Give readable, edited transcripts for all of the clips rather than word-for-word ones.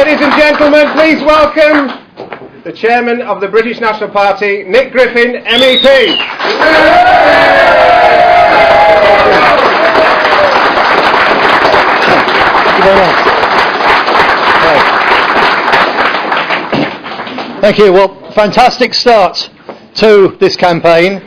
Ladies and gentlemen, please welcome the Chairman of the British National Party, Nick Griffin, MEP. Thank you very much. Thank you. Well, fantastic start to this campaign.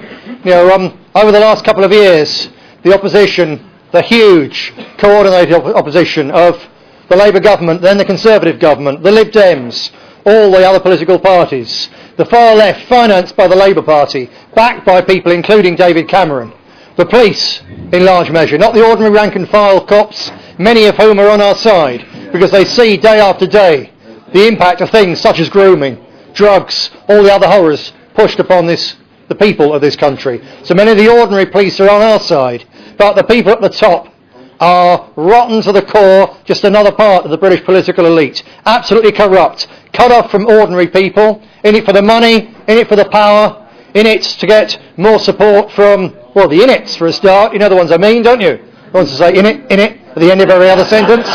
Over the last couple of years, the opposition, the huge coordinated opposition of the Labour government, then the Conservative government, the Lib Dems, all the other political parties, the far left financed by the Labour Party, backed by people including David Cameron, the police in large measure, not the ordinary rank and file cops, many of whom are on our side because they see day after day the impact of things such as grooming, drugs, all the other horrors pushed upon the people of this country. So many of the ordinary police are on our side, but the people at the top are rotten to the core, just another part of the British political elite, absolutely corrupt, cut off from ordinary people, in it for the money, in it for the power, in it to get more support from, well, the Inits for a start. You know the ones I mean, don't you? The ones to say in it, at the end of every other sentence.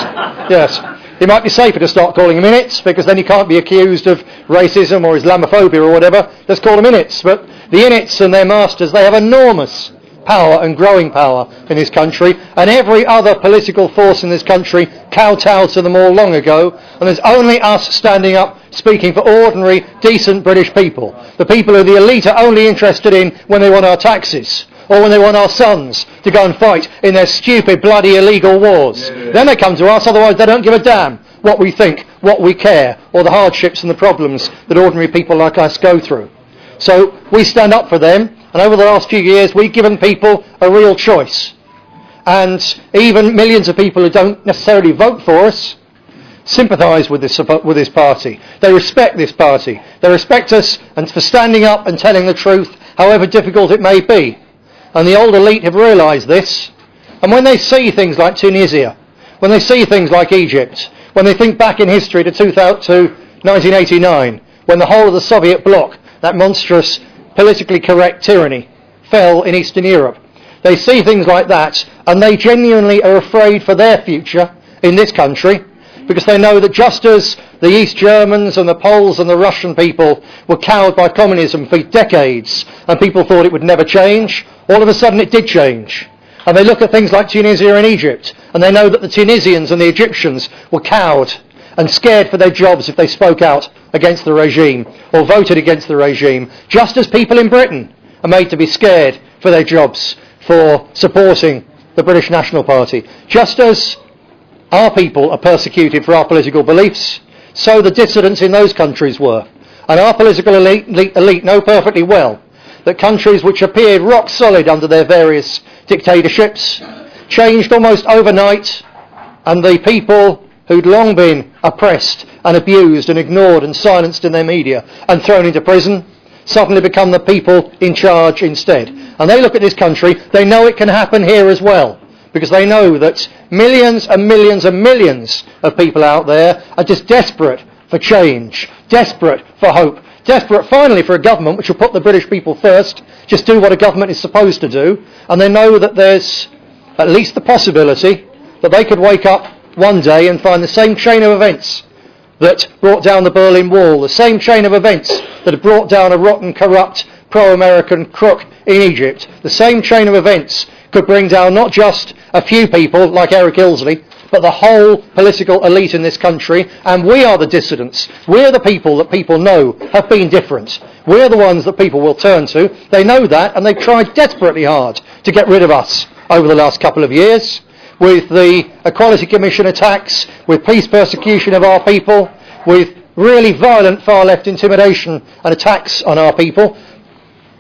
Yes. It might be safer to start calling them Inits, because then you can't be accused of racism or Islamophobia or whatever. Just call them Inits. But the Inits and their masters, they have enormous power and growing power in this country, and every other political force in this country kowtowed to them all long ago, and there's only us standing up speaking for ordinary, decent British people, the people who the elite are only interested in when they want our taxes, or when they want our sons to go and fight in their stupid, bloody, illegal wars. Then they come to us, otherwise they don't give a damn what we think, what we care, or the hardships and the problems that ordinary people like us go through. So we stand up for them. And over the last few years, we've given people a real choice. And even millions of people who don't necessarily vote for us sympathise with this party. They respect this party. They respect us and for standing up and telling the truth, however difficult it may be. And the old elite have realised this. And when they see things like Tunisia, when they see things like Egypt, when they think back in history to 1989, when the whole of the Soviet bloc, that monstrous politically correct tyranny, fell in Eastern Europe. They see things like that and they genuinely are afraid for their future in this country, because they know that just as the East Germans and the Poles and the Russian people were cowed by communism for decades and people thought it would never change, all of a sudden it did change. And they look at things like Tunisia and Egypt and they know that the Tunisians and the Egyptians were cowed and scared for their jobs if they spoke out against the regime or voted against the regime, just as people in Britain are made to be scared for their jobs for supporting the British National Party. Just as our people are persecuted for our political beliefs, so the dissidents in those countries were. And our political elite know perfectly well that countries which appeared rock solid under their various dictatorships changed almost overnight, and the people who'd long been oppressed and abused and ignored and silenced in their media and thrown into prison suddenly become the people in charge instead. And they look at this country, they know it can happen here as well, because they know that millions and millions and millions of people out there are just desperate for change, desperate for hope, desperate finally for a government which will put the British people first, just do what a government is supposed to do, and they know that there's at least the possibility that they could wake up one day and find the same chain of events that brought down the Berlin Wall, the same chain of events that had brought down a rotten, corrupt, pro-American crook in Egypt, the same chain of events could bring down not just a few people like Eric Ilsley, but the whole political elite in this country. And we are the dissidents. We're the people that people know have been different. We're the ones that people will turn to. They know that, and they've tried desperately hard to get rid of us over the last couple of years, with the Equality Commission attacks, with police persecution of our people, with really violent far-left intimidation and attacks on our people.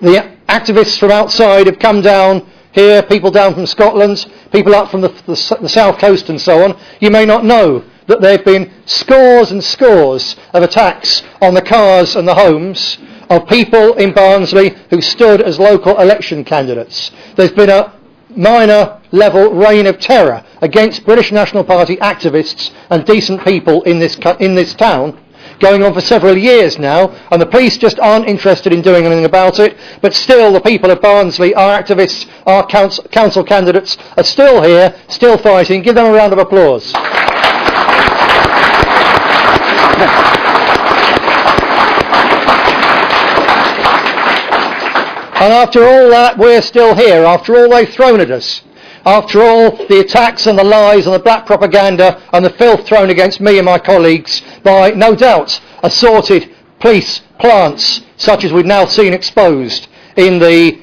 The activists from outside have come down here, people down from Scotland, people up from the south coast and so on. You may not know that there have been scores and scores of attacks on the cars and the homes of people in Barnsley who stood as local election candidates. There's been a minor level reign of terror against British National Party activists and decent people in this town, going on for several years now, and the police just aren't interested in doing anything about it. But still, the people of Barnsley, our activists, our council candidates, are still here, still fighting. Give them a round of applause. And after all that, we're still here, after all they've thrown at us. After all the attacks and the lies and the black propaganda and the filth thrown against me and my colleagues by, no doubt, assorted police plants, such as we've now seen exposed in the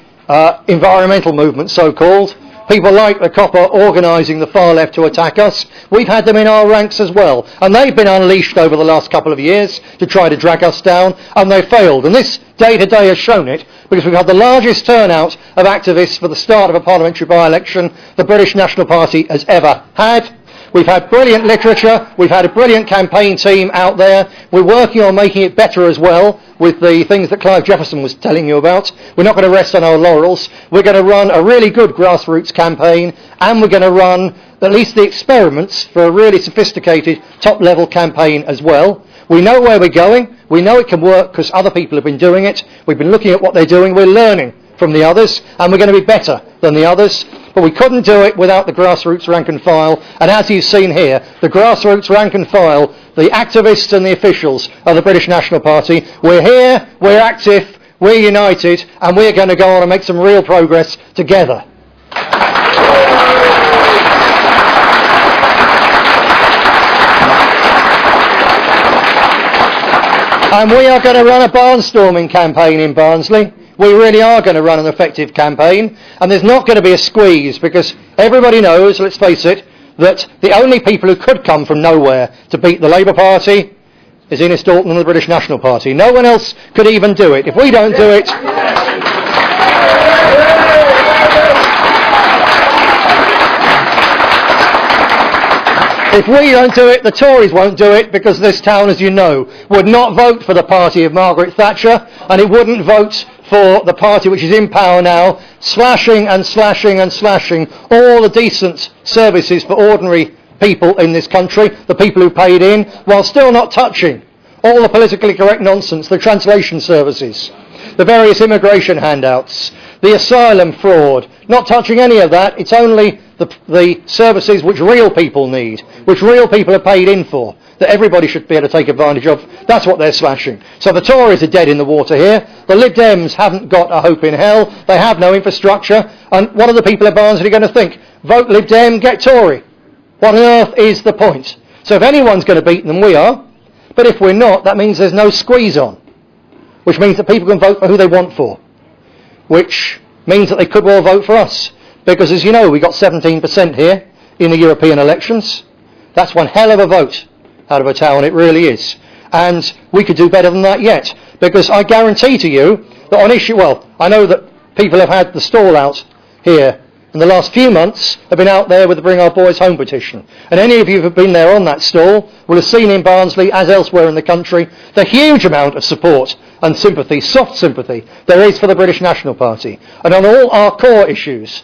environmental movement, so-called, people like the copper organising the far left to attack us, we've had them in our ranks as well. And they've been unleashed over the last couple of years to try to drag us down, and they failed. And this day-to-day has shown it, because we've had the largest turnout of activists for the start of a parliamentary by-election the British National Party has ever had. We've had brilliant literature, we've had a brilliant campaign team out there, we're working on making it better as well with the things that Clive Jefferson was telling you about. We're not going to rest on our laurels, we're going to run a really good grassroots campaign, and we're going to run at least the experiments for a really sophisticated top-level campaign as well. We know where we're going, we know it can work because other people have been doing it, we've been looking at what they're doing, we're learning from the others, and we're going to be better than the others. But we couldn't do it without the grassroots rank and file, and as you've seen here, the grassroots rank and file, the activists and the officials of the British National Party, we're here, we're active, we're united, and we're going to go on and make some real progress together. And we are going to run a barnstorming campaign in Barnsley. We really are going to run an effective campaign, and there's not going to be a squeeze, because everybody knows, let's face it, that the only people who could come from nowhere to beat the Labour Party is Enis, Dalton and the British National Party. No one else could even do it. If we don't do it... If we don't do it, the Tories won't do it, because this town, as you know, would not vote for the party of Margaret Thatcher, and it wouldn't vote for the party which is in power now, slashing and slashing and slashing all the decent services for ordinary people in this country, the people who paid in, while still not touching all the politically correct nonsense, the translation services, the various immigration handouts, the asylum fraud, not touching any of that. It's only the services which real people need, which real people are paid in for, that everybody should be able to take advantage of. That's what they're slashing. So the Tories are dead in the water here. The Lib Dems haven't got a hope in hell. They have no infrastructure. And what are the people of Barnsley going to think? Vote Lib Dem, get Tory. What on earth is the point? So if anyone's going to beat them, we are. But if we're not, that means there's no squeeze on, which means that people can vote for who they want for, which means that they could well vote for us. Because, as you know, we got 17% here in the European elections. That's one hell of a vote out of a town, it really is. And we could do better than that yet. Because I guarantee to you that on issue... Well, I know that people have had the stall out here in the last few months, have been out there with the Bring Our Boys Home petition. And any of you who have been there on that stall will have seen in Barnsley, as elsewhere in the country, the huge amount of support and sympathy, soft sympathy, there is for the British National Party. And on all our core issues,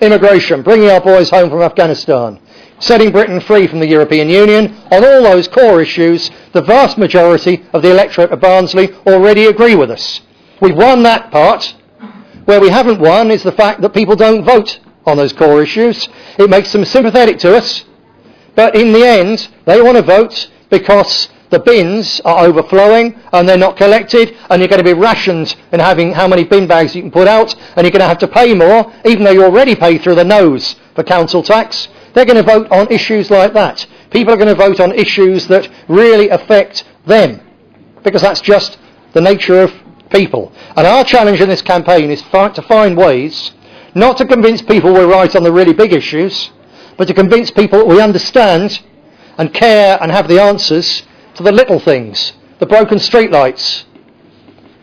immigration, bringing our boys home from Afghanistan, setting Britain free from the European Union, on all those core issues, the vast majority of the electorate of Barnsley already agree with us. We've won that part. Where we haven't won is the fact that people don't vote on those core issues. It makes them sympathetic to us, but in the end, they want to vote because the bins are overflowing and they're not collected, and you're going to be rationed in having how many bin bags you can put out, and you're going to have to pay more, even though you already pay through the nose for council tax. They're going to vote on issues like that. People are going to vote on issues that really affect them, because that's just the nature of people. And our challenge in this campaign is to find ways not to convince people we're right on the really big issues, but to convince people that we understand and care and have the answers to the little things, the broken streetlights,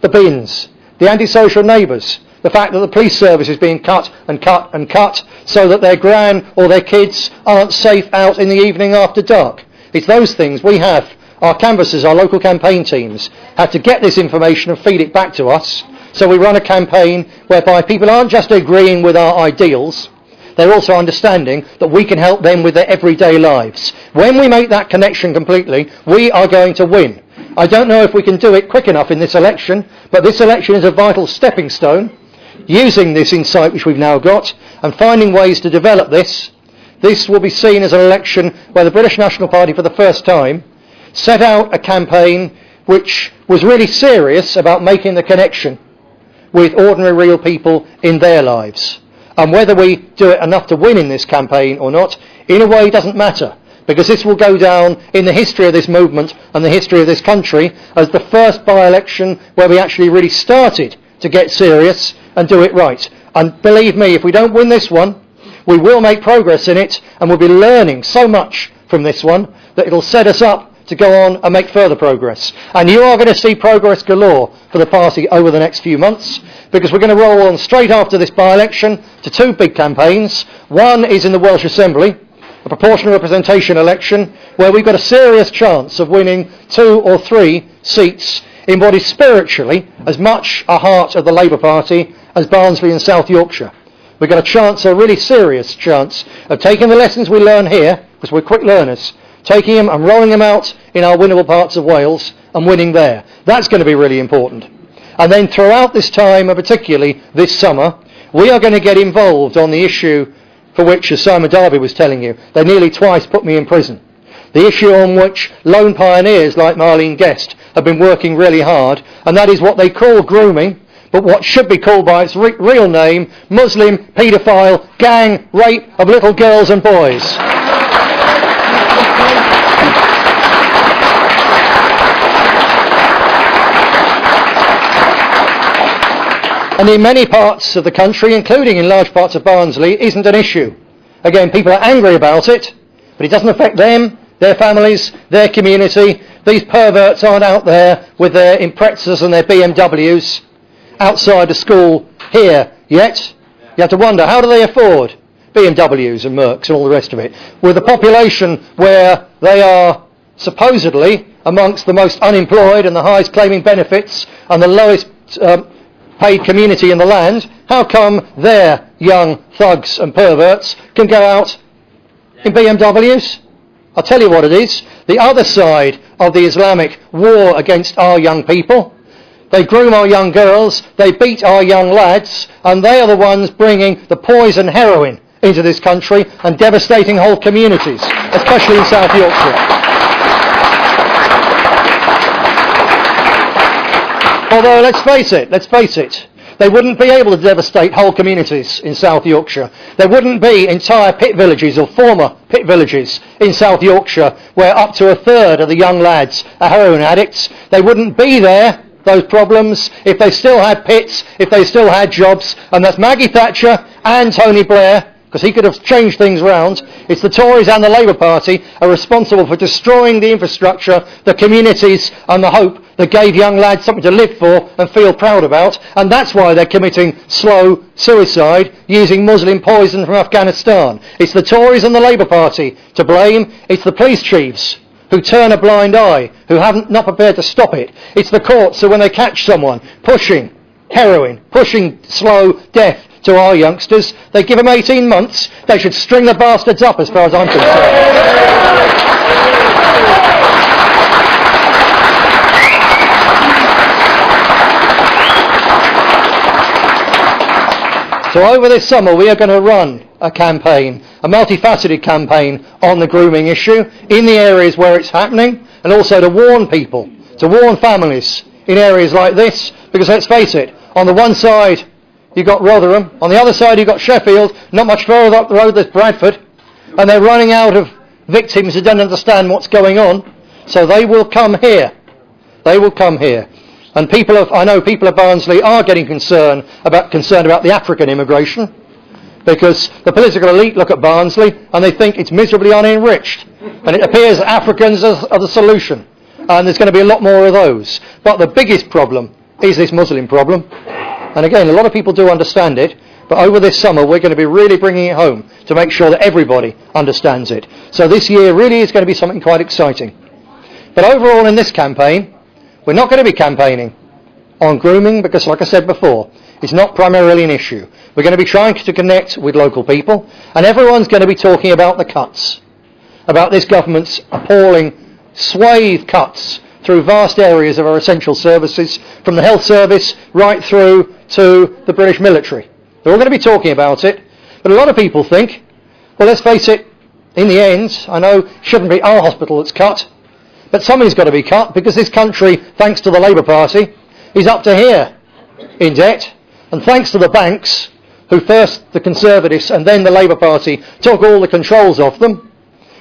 the bins, the antisocial neighbours, the fact that the police service is being cut and cut and cut so that their gran or their kids aren't safe out in the evening after dark. It's those things we have. Our canvassers, our local campaign teams, have to get this information and feed it back to us. So we run a campaign whereby people aren't just agreeing with our ideals, they're also understanding that we can help them with their everyday lives. When we make that connection completely, we are going to win. I don't know if we can do it quick enough in this election, but this election is a vital stepping stone. Using this insight which we've now got and finding ways to develop this will be seen as an election where the British National Party for the first time set out a campaign which was really serious about making the connection with ordinary real people in their lives. And whether we do it enough to win in this campaign or not, in a way doesn't matter, because this will go down in the history of this movement and the history of this country as the first by-election where we actually really started to get serious and do it right. And believe me, if we don't win this one, we will make progress in it, and we'll be learning so much from this one that it'll set us up to go on and make further progress. And you are going to see progress galore for the party over the next few months, because we're going to roll on straight after this by-election to two big campaigns. One is in the Welsh Assembly, a proportional representation election, where we've got a serious chance of winning 2 or 3 seats in what is spiritually as much a heart of the Labour Party as Barnsley and South Yorkshire. We've got a chance, a really serious chance, of taking the lessons we learn here, because we're quick learners, taking them and rolling them out in our winnable parts of Wales and winning there. That's going to be really important. And then throughout this time, and particularly this summer, we are going to get involved on the issue for which, as Simon Darby was telling you, they nearly twice put me in prison. The issue on which lone pioneers like Marlene Guest have been working really hard, and that is what they call grooming, but what should be called by its real name, Muslim paedophile gang rape of little girls and boys. And in many parts of the country, including in large parts of Barnsley, isn't an issue. Again, people are angry about it, but it doesn't affect them, their families, their community. These perverts aren't out there with their Imprezas and their BMWs outside a school here yet. You have to wonder, how do they afford BMWs and Mercs and all the rest of it, with a population where they are supposedly amongst the most unemployed and the highest claiming benefits and the lowest paid community in the land? How come their young thugs and perverts can go out in BMWs? I'll tell you what it is. The other side of the Islamic war against our young people. They groom our young girls, they beat our young lads, and they are the ones bringing the poison heroin into this country and devastating whole communities, especially in South Yorkshire. Although, let's face it, they wouldn't be able to devastate whole communities in South Yorkshire. There wouldn't be entire pit villages or former pit villages in South Yorkshire where up to a third of the young lads are heroin addicts. They wouldn't be there, those problems, if they still had pits, if they still had jobs. And that's Maggie Thatcher and Tony Blair, because he could have changed things round. It's the Tories and the Labour Party are responsible for destroying the infrastructure, the communities and the hope that gave young lads something to live for and feel proud about. And that's why they're committing slow suicide using Muslim poison from Afghanistan. It's the Tories and the Labour Party to blame. It's the police chiefs who turn a blind eye, who haven't not prepared to stop it. It's the courts who, when they catch someone pushing heroin, pushing slow death to our youngsters, they give them 18 months. They should string the bastards up, as far as I'm concerned. So over this summer we are going to run a campaign, a multifaceted campaign on the grooming issue in the areas where it's happening, and also to warn people, to warn families in areas like this, because let's face it, on the one side you've got Rotherham, on the other side you've got Sheffield, not much further up the road there's Bradford, and they're running out of victims who don't understand what's going on, so they will come here. They will come here. And I know people of Barnsley are getting concerned about the African immigration, because the political elite look at Barnsley and they think it's miserably unenriched, and it appears that Africans are the solution, and there's going to be a lot more of those. But the biggest problem is this Muslim problem, and again, a lot of people do understand it, but over this summer we're going to be really bringing it home to make sure that everybody understands it. So this year really is going to be something quite exciting. But overall in this campaign, we're not going to be campaigning on grooming because, like I said before, it's not primarily an issue. We're going to be trying to connect with local people, and everyone's going to be talking about the cuts, about this government's appalling swathe cuts through vast areas of our essential services, from the health service right through to the British military. They're all going to be talking about it, but a lot of people think, well, let's face it, in the end, I know it shouldn't be our hospital that's cut, But something's got to be cut, because this country, thanks to the Labour Party, is up to here in debt. And thanks to the banks, who first the Conservatives and then the Labour Party took all the controls off them,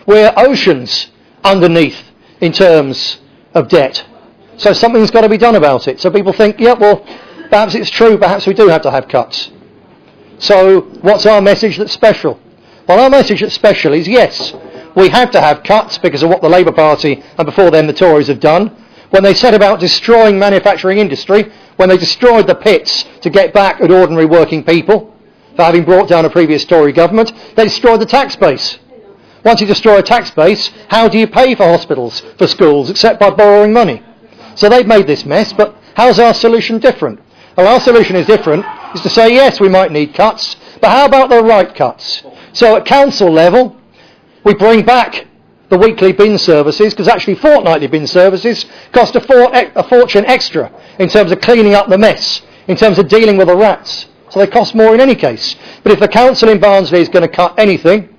we're oceans underneath in terms of debt. So something's got to be done about it. So people think, yeah, well, perhaps it's true, perhaps we do have to have cuts. So what's our message that's special? Well, our message that's special is, yes, we have to have cuts because of what the Labour Party and before them the Tories have done. When they set about destroying manufacturing industry, when they destroyed the pits to get back at ordinary working people for having brought down a previous Tory government, they destroyed the tax base. Once you destroy a tax base, how do you pay for hospitals, for schools, except by borrowing money? So they've made this mess, but how's our solution different? Well, our solution is different, is to say, yes, we might need cuts, but how about the right cuts? So at council level, we bring back the weekly bin services, because actually fortnightly bin services cost a fortune extra in terms of cleaning up the mess, in terms of dealing with the rats. So they cost more in any case. But if the council in Barnsley is going to cut anything,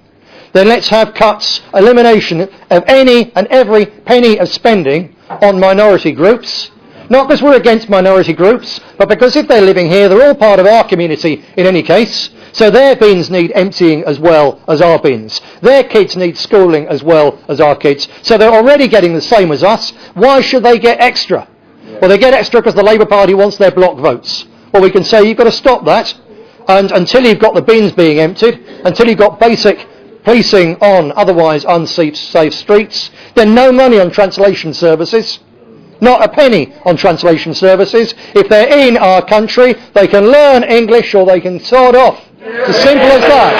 then let's have cuts, elimination of any and every penny of spending on minority groups. Not because we're against minority groups, but because if they're living here, they're all part of our community in any case. So their bins need emptying as well as our bins. Their kids need schooling as well as our kids. So they're already getting the same as us. Why should they get extra? Well, they get extra because the Labour Party wants their block votes. Well, we can say you've got to stop that. And until you've got the bins being emptied, until you've got basic policing on otherwise unsafe streets, then no money on translation services. Not a penny on translation services. If they're in our country, they can learn English or they can sod off. It's as simple as that.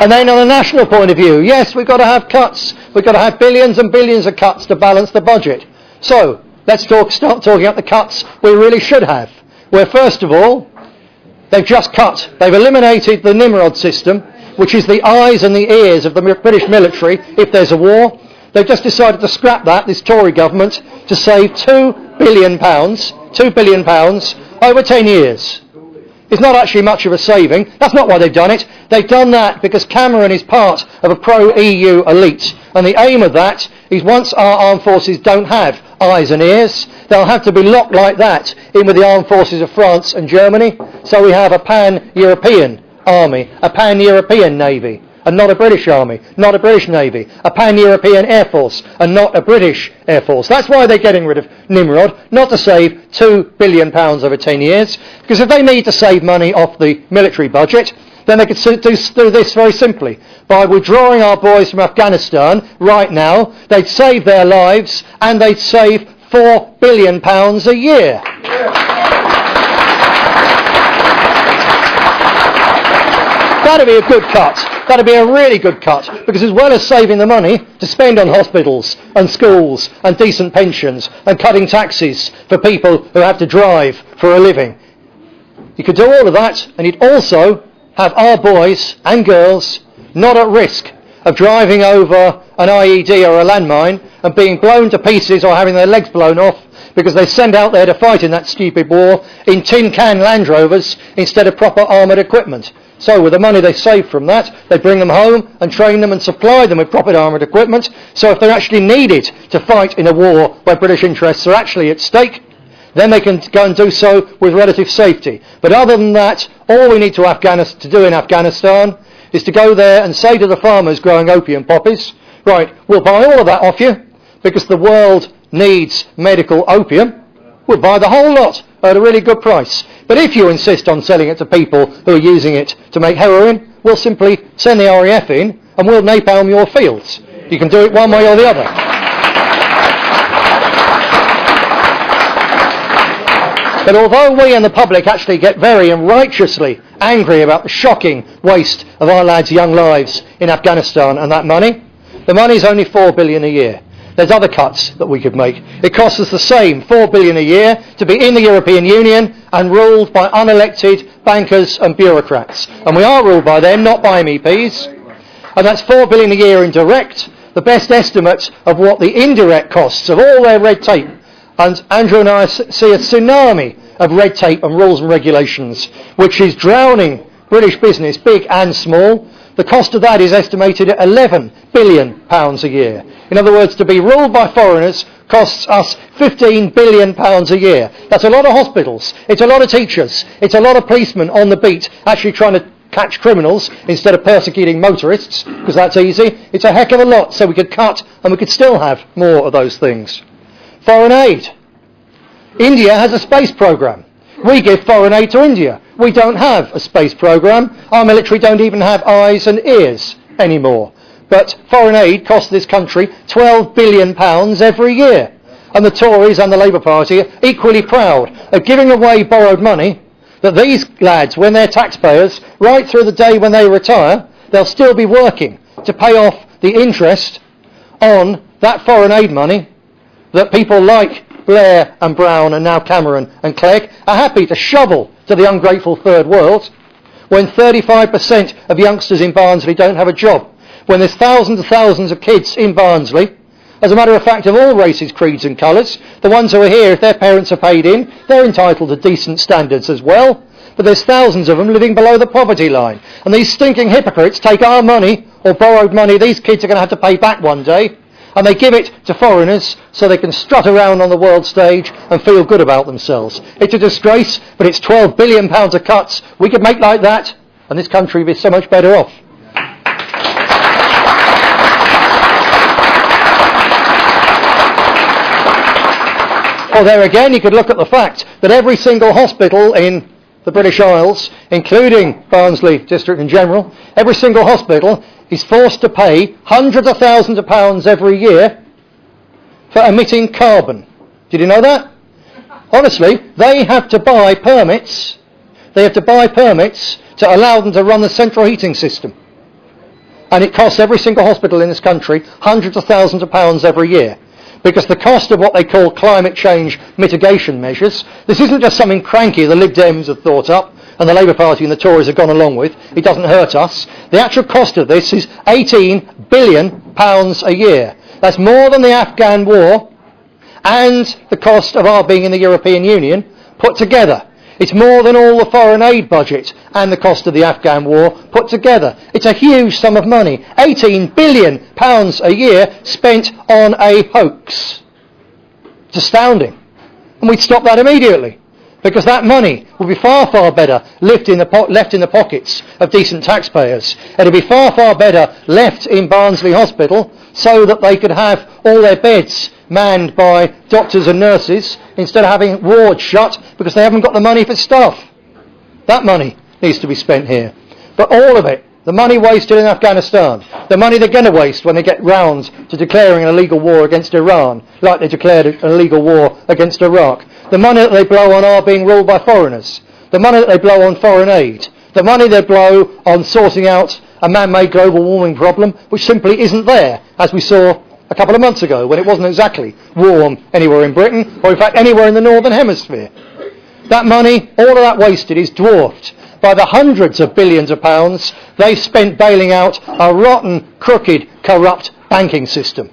And then on a national point of view, yes, we've got to have cuts. We've got to have billions and billions of cuts to balance the budget. So, let's start talking about the cuts we really should have. Where first of all, they've eliminated the Nimrod system, which is the eyes and the ears of the British military if there's a war. They've just decided to scrap that, this Tory government, to save £2 billion over 10 years. It's not actually much of a saving. That's not why they've done it. They've done that because Cameron is part of a pro-EU elite. And the aim of that is once our armed forces don't have eyes and ears, they'll have to be locked like that in with the armed forces of France and Germany. So we have a pan-European army, a pan-European navy, and not a British army, not a British navy, a pan-European air force, and not a British air force. That's why they're getting rid of Nimrod, not to save £2 billion over 10 years, because if they need to save money off the military budget, then they could do this very simply. By withdrawing our boys from Afghanistan right now, they'd save their lives, and they'd save £4 billion a year. That'd be a good cut. That'd be a really good cut, because as well as saving the money to spend on hospitals and schools and decent pensions and cutting taxes for people who have to drive for a living, you could do all of that, and you'd also have our boys and girls not at risk of driving over an IED or a landmine and being blown to pieces or having their legs blown off because they send out there to fight in that stupid war in tin can Land Rovers instead of proper armoured equipment. So with the money they save from that, they bring them home and train them and supply them with proper armoured equipment. So if they're actually needed to fight in a war where British interests are actually at stake, then they can go and do so with relative safety. But other than that, all we need to do in Afghanistan is to go there and say to the farmers growing opium poppies, right, we'll buy all of that off you because the world needs medical opium. We'll buy the whole lot at a really good price. But if you insist on selling it to people who are using it to make heroin, we'll simply send the RAF in and we'll napalm your fields. You can do it one way or the other. But although we and the public actually get very and righteously angry about the shocking waste of our lads' young lives in Afghanistan and that money, the money's only £4 billion a year. There's other cuts that we could make. It costs us the same, £4 billion a year, to be in the European Union and ruled by unelected bankers and bureaucrats. And we are ruled by them, not by MEPs. And that's £4 billion a year in direct. The best estimate of what the indirect costs of all their red tape. And Andrew and I see a tsunami of red tape and rules and regulations, which is drowning British business, big and small. The cost of that is estimated at £11 billion a year. In other words, to be ruled by foreigners costs us £15 billion a year. That's a lot of hospitals, it's a lot of teachers, it's a lot of policemen on the beat actually trying to catch criminals instead of persecuting motorists, because that's easy. It's a heck of a lot, so we could cut and we could still have more of those things. Foreign aid. India has a space programme. We give foreign aid to India. We don't have a space programme. Our military don't even have eyes and ears anymore. But foreign aid costs this country £12 billion every year. And the Tories and the Labour Party are equally proud of giving away borrowed money, that these lads, when they're taxpayers, right through the day when they retire, they'll still be working to pay off the interest on that foreign aid money that people like Blair and Brown and now Cameron and Clegg are happy to shovel to the ungrateful third world, when 35% of youngsters in Barnsley don't have a job, when there's thousands and thousands of kids in Barnsley, as a matter of fact, of all races, creeds and colours. The ones who are here, if their parents are paid in, they're entitled to decent standards as well. But there's thousands of them living below the poverty line. And these stinking hypocrites take our money, or borrowed money these kids are going to have to pay back one day, and they give it to foreigners so they can strut around on the world stage and feel good about themselves. It's a disgrace, but it's £12 billion of cuts. We could make like that, and this country would be so much better off. Or there again, you could look at the fact that every single hospital in the British Isles, including Barnsley District in general, every single hospital is forced to pay hundreds of thousands of pounds every year for emitting carbon. Did you know that? Honestly, they have to buy permits. They have to buy permits to allow them to run the central heating system. And it costs every single hospital in this country hundreds of thousands of pounds every year. Because the cost of what they call climate change mitigation measures, this isn't just something cranky the Lib Dems have thought up and the Labour Party and the Tories have gone along with. It doesn't hurt us. The actual cost of this is £18 billion a year. That's more than the Afghan war and the cost of our being in the European Union put together. It's more than all the foreign aid budget and the cost of the Afghan war put together. It's a huge sum of money. £18 billion a year spent on a hoax. It's astounding. And we'd stop that immediately, because that money would be far, far better left in the pockets of decent taxpayers. It would be far, far better left in Barnsley Hospital so that they could have all their beds manned by doctors and nurses instead of having wards shut because they haven't got the money for staff. That money needs to be spent here. But all of it, the money wasted in Afghanistan, the money they're going to waste when they get round to declaring an illegal war against Iran, like they declared an illegal war against Iraq, the money that they blow on our being ruled by foreigners, the money that they blow on foreign aid, the money they blow on sorting out a man-made global warming problem which simply isn't there, as we saw a couple of months ago when it wasn't exactly warm anywhere in Britain, or in fact anywhere in the Northern Hemisphere. That money, all of that wasted, is dwarfed by the hundreds of billions of pounds they've spent bailing out a rotten, crooked, corrupt banking system.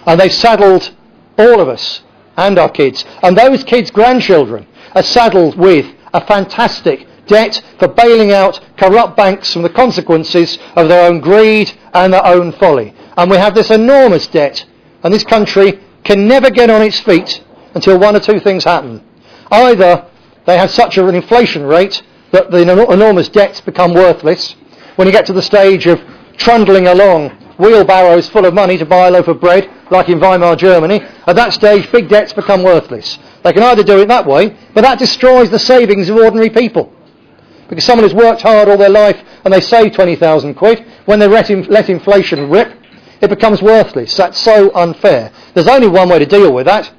And they've saddled all of us and our kids, and those kids' grandchildren are saddled with a fantastic debt for bailing out corrupt banks from the consequences of their own greed and their own folly. And we have this enormous debt, and this country can never get on its feet until one or two things happen. Either they have such an inflation rate that the enormous debts become worthless. When you get to the stage of trundling along wheelbarrows full of money to buy a loaf of bread, like in Weimar, Germany, at that stage big debts become worthless. They can either do it that way, but that destroys the savings of ordinary people. Because someone who's worked hard all their life and they save 20,000 quid, when they let inflation rip, it becomes worthless. That's so unfair. There's only one way to deal with that,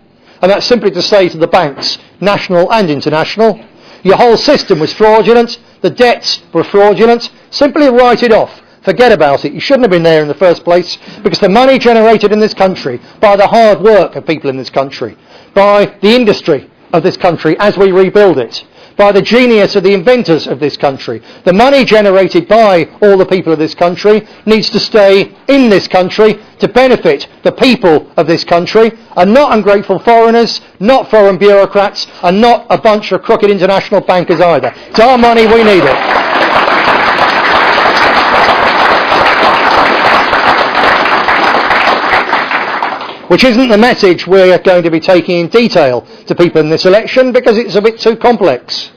and that's simply to say to the banks, national and international, your whole system was fraudulent, the debts were fraudulent, simply write it off. Forget about it. You shouldn't have been there in the first place, because the money generated in this country by the hard work of people in this country, by the industry of this country as we rebuild it, by the genius of the inventors of this country. The money generated by all the people of this country needs to stay in this country to benefit the people of this country, and not ungrateful foreigners, not foreign bureaucrats, and not a bunch of crooked international bankers either. It's our money, we need it. Which isn't the message we're going to be taking in detail to people in this election, because it's a bit too complex.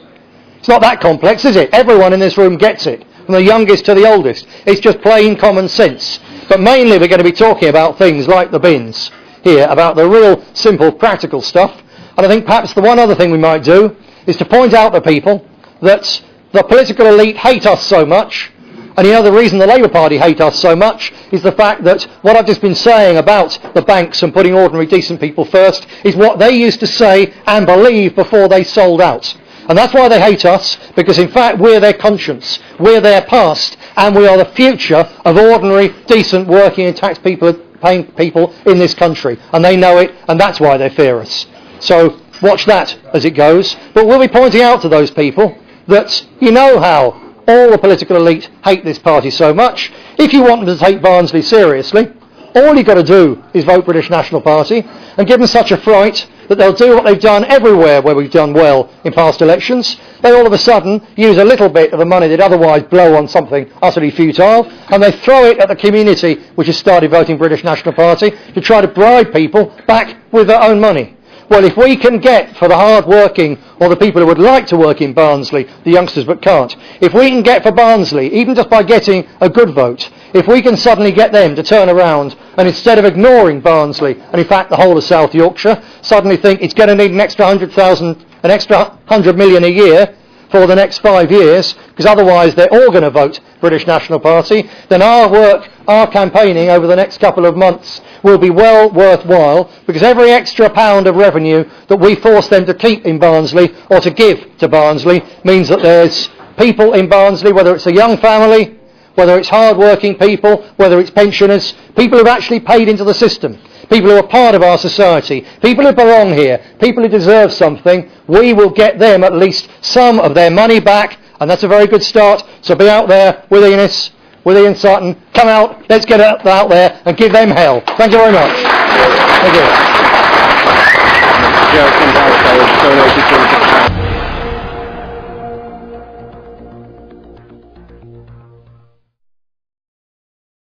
It's not that complex, is it? Everyone in this room gets it, from the youngest to the oldest. It's just plain common sense. But mainly we're going to be talking about things like the bins here, about the real simple practical stuff. And I think perhaps the one other thing we might do is to point out to people that the political elite hate us so much. And the reason the Labour Party hate us so much is the fact that what I've just been saying about the banks and putting ordinary decent people first is what they used to say and believe before they sold out. And that's why they hate us, because in fact we're their conscience, we're their past, and we are the future of ordinary, decent, working and tax-paying people in this country. And they know it, and that's why they fear us. So watch that as it goes. But we'll be pointing out to those people that you know how all the political elite hate this party so much. If you want them to take Barnsley seriously, all you've got to do is vote British National Party and give them such a fright that they'll do what they've done everywhere where we've done well in past elections. They all of a sudden use a little bit of the money they'd otherwise blow on something utterly futile, and they throw it at the community which has started voting British National Party to try to bribe people back with their own money. Well, if we can get for the hard-working, or the people who would like to work in Barnsley, the youngsters but can't, if we can get for Barnsley, even just by getting a good vote, if we can suddenly get them to turn around and instead of ignoring Barnsley, and in fact the whole of South Yorkshire, suddenly think it's going to need an extra 100 million a year for the next 5 years, because otherwise they're all going to vote British National Party, then our work, our campaigning over the next couple of months will be well worthwhile, because every extra pound of revenue that we force them to keep in Barnsley or to give to Barnsley means that there's people in Barnsley, whether it's a young family, whether it's hard-working people, whether it's pensioners, people who've actually paid into the system, people who are part of our society, people who belong here, people who deserve something, we will get them at least some of their money back, and that's a very good start. So be out there with Enis, with Ian Sutton, come out, let's get out there and give them hell. Thank you very much. Thank you.